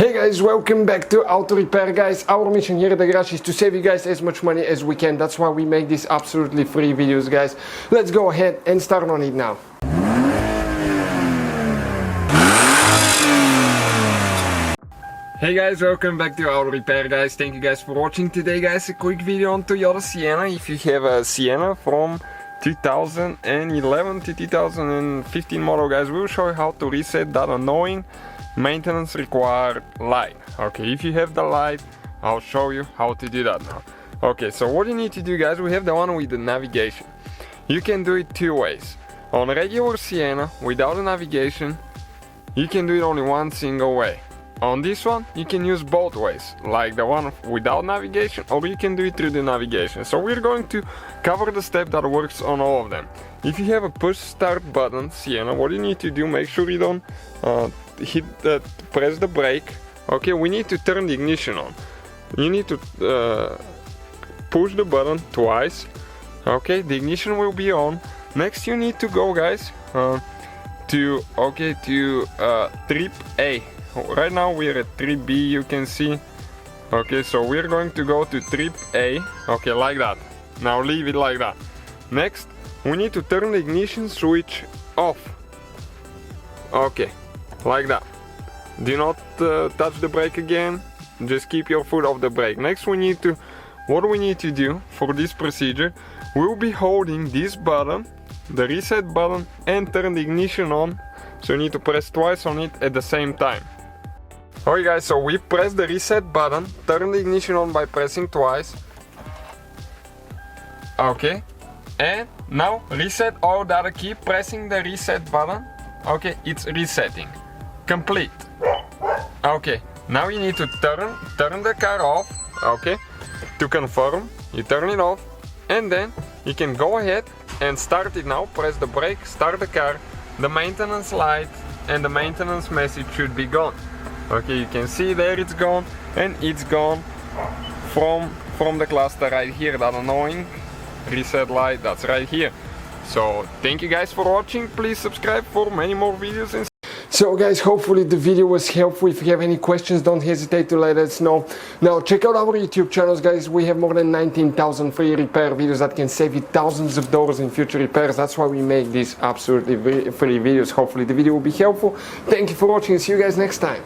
Hey guys, welcome back to Auto Repair, guys. Our mission here at the garage is to save you guys as much money as we can. That's why we make these absolutely free videos, guys. Let's go ahead and start on it now. Hey guys, welcome back to Auto Repair, guys. Thank you guys for watching today, guys. A quick video on Toyota Sienna. If you have a Sienna from 2011 to 2015 model, guys, we'll show you how to reset that annoying maintenance required light. Okay, if you have the light, I'll show you how to do that now. Okay, so what you need to do, guys, we have the one with the navigation. You can do it two ways. On regular Sienna without a navigation, you can do it only one single way. On this one, you can use both ways, like the one without navigation, or you can do it through the navigation. So we're going to cover the step that works on all of them. If you have a push start button Sienna, what you need to do, make sure you don't press the brake. Okay, we need to turn the ignition on. You need to push the button twice. Okay, the ignition will be on. Next, you need to go, guys, to trip A. Right now we're at trip B, you can see. Okay, so we're going to go to trip A. Okay, like that. Now leave it like that. Next, we need to turn the ignition switch off. Okay, like that. Do not touch the brake again. Just keep your foot off the brake. Next, what we need to do for this procedure, we'll be holding this button, the reset button, and turn the ignition on. So you need to press twice on it at the same time. Okay guys, so we press the reset button, turn the ignition on by pressing twice. Okay, and now reset all data, keep pressing the reset button. Okay, it's resetting. Complete. Okay, now you need to turn the car off. Okay, to confirm, you turn it off, and then you can go ahead and start it now. Press the brake, start the car. The maintenance light and the maintenance message should be gone. Okay, you can see there it's gone, and it's gone from the cluster right here. That annoying reset light, that's right here. So thank you guys for watching. Please subscribe for many more videos. So guys, hopefully the video was helpful. If you have any questions, don't hesitate to let us know. Now check out our YouTube channels, guys. We have more than 19,000 free repair videos that can save you thousands of dollars in future repairs. That's why we make these absolutely free videos. Hopefully the video will be helpful. Thank you for watching and see you guys next time.